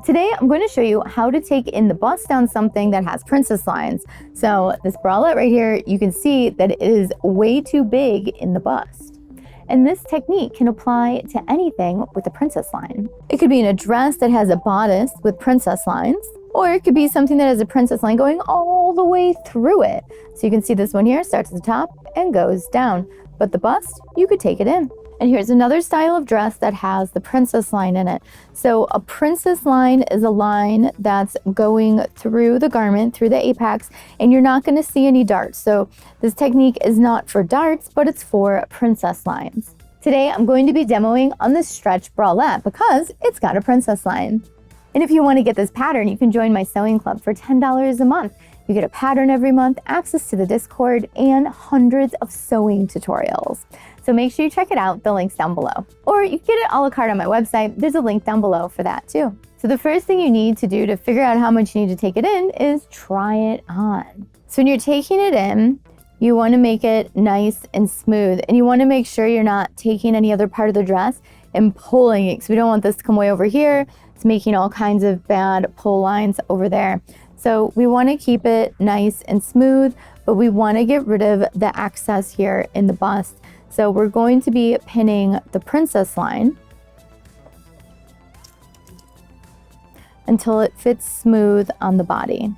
Today, I'm going to show you how to take in the bust on something that has princess lines. So this bralette right here, you can see that it is way too big in the bust. And this technique can apply to anything with a princess line. It could be in a dress that has a bodice with princess lines, or it could be something that has a princess line going all the way through it. So you can see this one here starts at the top and goes down, but the bust, you could take it in. And here's another style of dress that has the princess line in it. So a princess line is a line that's going through the garment, through the apex, and you're not going to see any darts. So this technique is not for darts, but it's for princess lines. Today, I'm going to be demoing on this stretch bralette because it's got a princess line. And if you want to get this pattern, you can join my sewing club for $10 a month. You get a pattern every month, access to the Discord, and hundreds of sewing tutorials. So make sure you check it out, the link's down below. Or you can get it a la carte on my website, there's a link down below for that too. So the first thing you need to do to figure out how much you need to take it in is try it on. So when you're taking it in, you want to make it nice and smooth, and you want to make sure you're not taking any other part of the dress and pulling it, because we don't want this to come way over here. It's making all kinds of bad pull lines over there. So we want to keep it nice and smooth, but we want to get rid of the excess here in the bust. So we're going to be pinning the princess line until it fits smooth on the body.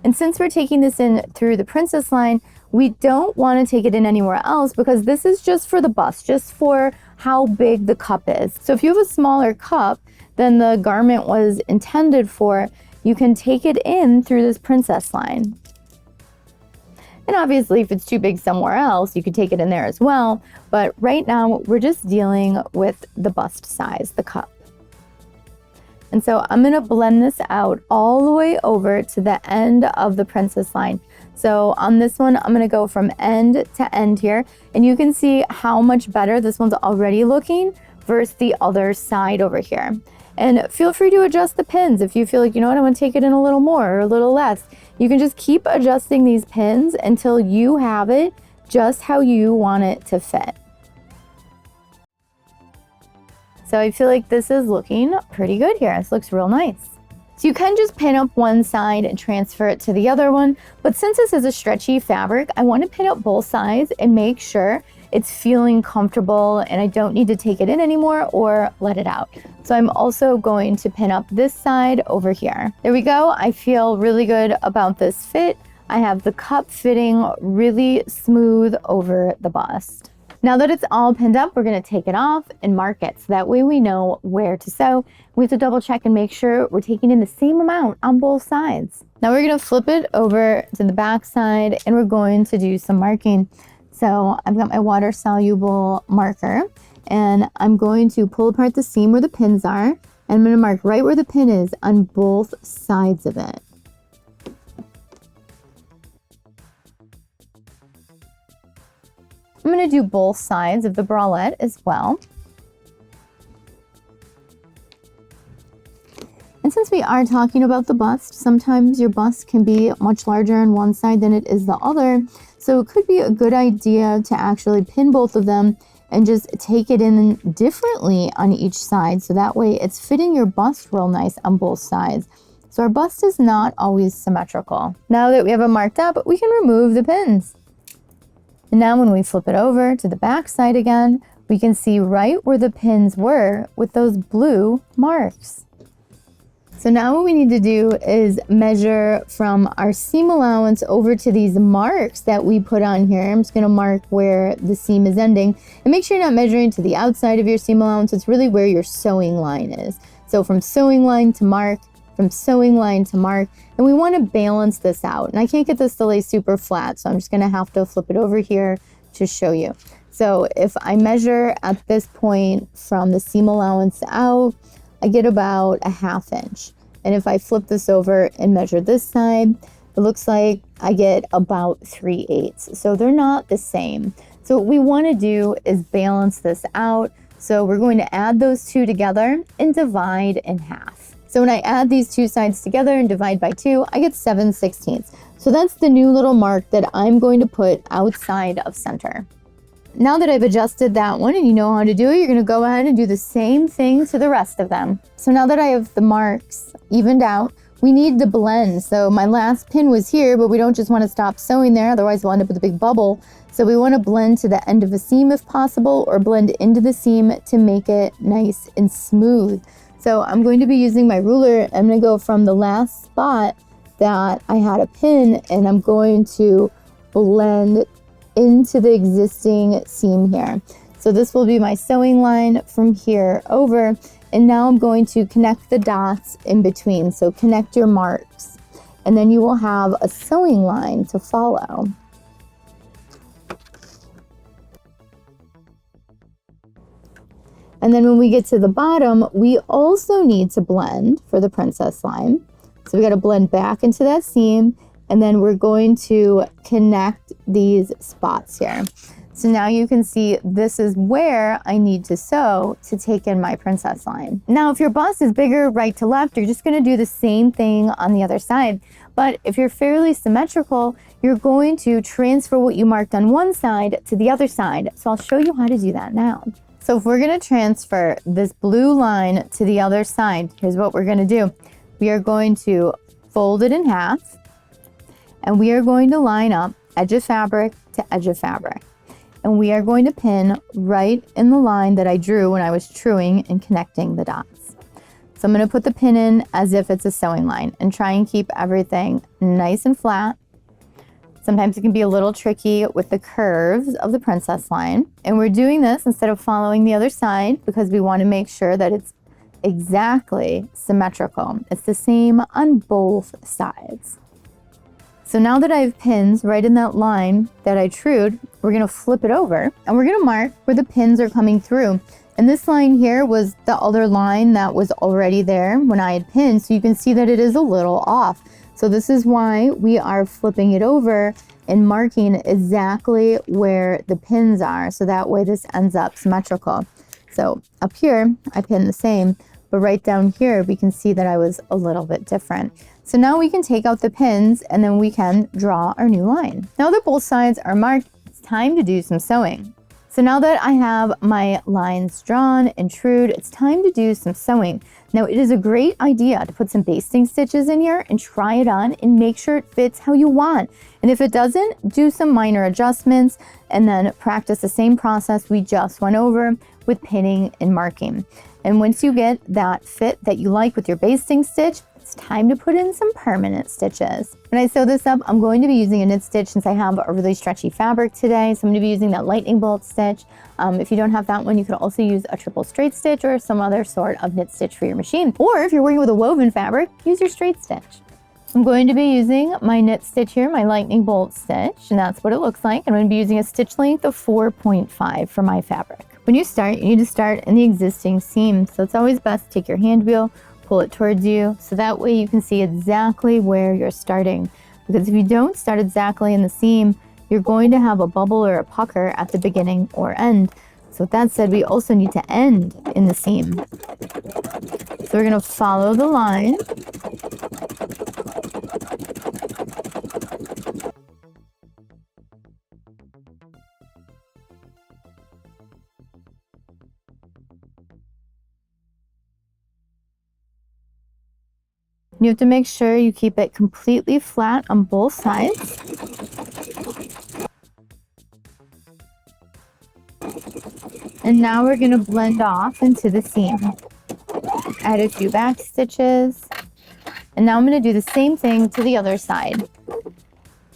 And since we're taking this in through the princess line, we don't want to take it in anywhere else because this is just for the bust, just for how big the cup is. So if you have a smaller cup than the garment was intended for, you can take it in through this princess line. And obviously, if it's too big somewhere else, you could take it in there as well. But right now, we're just dealing with the bust size, the cup. And so I'm going to blend this out all the way over to the end of the princess line. So on this one, I'm going to go from end to end here. And you can see how much better this one's already looking versus the other side over here. And feel free to adjust the pins if you feel like, you know what, I'm going to take it in a little more or a little less. You can just keep adjusting these pins until you have it just how you want it to fit. So I feel like this is looking pretty good here. This looks real nice. So you can just pin up one side and transfer it to the other one. But since this is a stretchy fabric, I want to pin up both sides and make sure it's feeling comfortable and I don't need to take it in anymore or let it out. So I'm also going to pin up this side over here. There we go. I feel really good about this fit. I have the cup fitting really smooth over the bust. Now that it's all pinned up, we're going to take it off and mark it. So that way we know where to sew. We have to double check and make sure we're taking in the same amount on both sides. Now we're going to flip it over to the back side and we're going to do some marking. So I've got my water soluble marker and I'm going to pull apart the seam where the pins are. And I'm going to mark right where the pin is on both sides of it. I'm going to do both sides of the bralette as well. And since we are talking about the bust, sometimes your bust can be much larger on one side than it is the other. So it could be a good idea to actually pin both of them and just take it in differently on each side. So that way it's fitting your bust real nice on both sides. So our bust is not always symmetrical. Now that we have it marked up, we can remove the pins. And now when we flip it over to the back side again, we can see right where the pins were with those blue marks. So now what we need to do is measure from our seam allowance over to these marks that we put on here. I'm just going to mark where the seam is ending. And make sure you're not measuring to the outside of your seam allowance. It's really where your sewing line is. So from sewing line to mark, from sewing line to mark, and we want to balance this out. And I can't get this to lay super flat, so I'm just going to have to flip it over here to show you. So if I measure at this point from the seam allowance out, I get about a 1/2 inch. And if I flip this over and measure this side, it looks like I get about 3/8. So they're not the same. So what we want to do is balance this out. So we're going to add those two together and divide in half. So when I add these two sides together and divide by 2, I get 7/16. So that's the new little mark that I'm going to put outside of center. Now that I've adjusted that one and you know how to do it, you're gonna go ahead and do the same thing to the rest of them. So now that I have the marks evened out, we need to blend. So my last pin was here, but we don't just want to stop sewing there, otherwise we'll end up with a big bubble. So we want to blend to the end of a seam if possible, or blend into the seam to make it nice and smooth. So I'm going to be using my ruler. I'm going to go from the last spot that I had a pin, and I'm going to blend into the existing seam here. So this will be my sewing line from here over. And now I'm going to connect the dots in between. So connect your marks, and then you will have a sewing line to follow. And then when we get to the bottom, we also need to blend for the princess line. So we got to blend back into that seam, and then we're going to connect these spots here. So now you can see this is where I need to sew to take in my princess line. Now, if your bust is bigger right to left, you're just going to do the same thing on the other side. But if you're fairly symmetrical, you're going to transfer what you marked on one side to the other side. So I'll show you how to do that now. So if we're going to transfer this blue line to the other side, here's what we're going to do. We are going to fold it in half, and we are going to line up edge of fabric to edge of fabric. And we are going to pin right in the line that I drew when I was truing and connecting the dots. So I'm going to put the pin in as if it's a sewing line and try and keep everything nice and flat. Sometimes it can be a little tricky with the curves of the princess line. And we're doing this instead of following the other side because we want to make sure that it's exactly symmetrical. It's the same on both sides. So now that I have pins right in that line that I trued, we're going to flip it over and we're going to mark where the pins are coming through. And this line here was the other line that was already there when I had pinned. So you can see that it is a little off. So this is why we are flipping it over and marking exactly where the pins are. So that way this ends up symmetrical. So up here, I pinned the same, but right down here, we can see that I was a little bit different. So now we can take out the pins and then we can draw our new line. Now that both sides are marked, it's time to do some sewing. So now that I have my lines drawn and trued, it's time to do some sewing. Now it is a great idea to put some basting stitches in here and try it on and make sure it fits how you want. And if it doesn't, do some minor adjustments and then practice the same process we just went over with pinning and marking. And once you get that fit that you like with your basting stitch, it's time to put in some permanent stitches. When I sew this up, I'm going to be using a knit stitch since I have a really stretchy fabric today. So I'm going to be using that lightning bolt stitch. If you don't have that one, you could also use a triple straight stitch or some other sort of knit stitch for your machine. Or if you're working with a woven fabric, use your straight stitch. I'm going to be using my knit stitch here, my lightning bolt stitch, and that's what it looks like. I'm going to be using a stitch length of 4.5 for my fabric. When you start, you need to start in the existing seam. So it's always best to take your hand wheel, pull it towards you, so that way you can see exactly where you're starting. Because if you don't start exactly in the seam, you're going to have a bubble or a pucker at the beginning or end. So with that said, we also need to end in the seam. So we're going to follow the line. You have to make sure you keep it completely flat on both sides. And now we're going to blend off into the seam. Add a few back stitches. And now I'm going to do the same thing to the other side.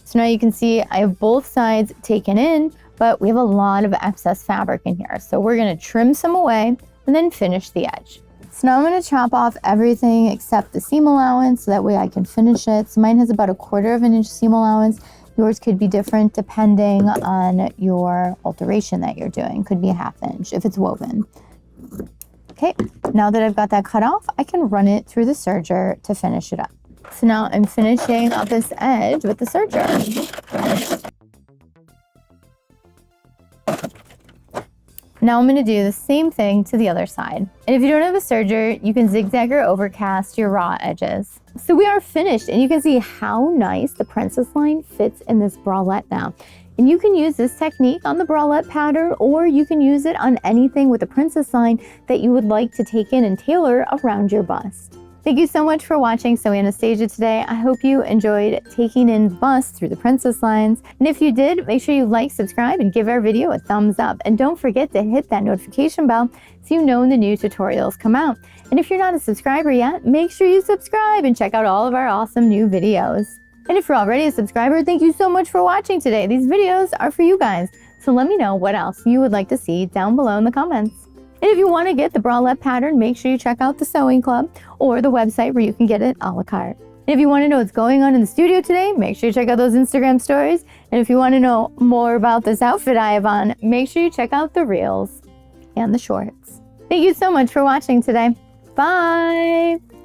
So now you can see I have both sides taken in, but we have a lot of excess fabric in here. So we're going to trim some away and then finish the edge. So now I'm going to chop off everything except the seam allowance so that way I can finish it. So mine has about 1/4 inch seam allowance. Yours could be different depending on your alteration that you're doing. Could be 1/2 inch if it's woven. Okay, now that I've got that cut off, I can run it through the serger to finish it up. So now I'm finishing up this edge with the serger. Now I'm going to do the same thing to the other side. And if you don't have a serger, you can zigzag or overcast your raw edges. So we are finished, and you can see how nice the princess line fits in this bralette now. And you can use this technique on the bralette pattern, or you can use it on anything with a princess line that you would like to take in and tailor around your bust. Thank you so much for watching Sew Anastasia today. I hope you enjoyed taking in the bust through the princess lines. And if you did, make sure you like, subscribe, and give our video a thumbs up. And don't forget to hit that notification bell so you know when the new tutorials come out. And if you're not a subscriber yet, make sure you subscribe and check out all of our awesome new videos. And if you're already a subscriber, thank you so much for watching today. These videos are for you guys. So let me know what else you would like to see down below in the comments. And if you want to get the bralette pattern, make sure you check out the Sewing Club or the website where you can get it a la carte. And if you want to know what's going on in the studio today, make sure you check out those Instagram stories. And if you want to know more about this outfit I have on, make sure you check out the reels and the shorts. Thank you so much for watching today. Bye!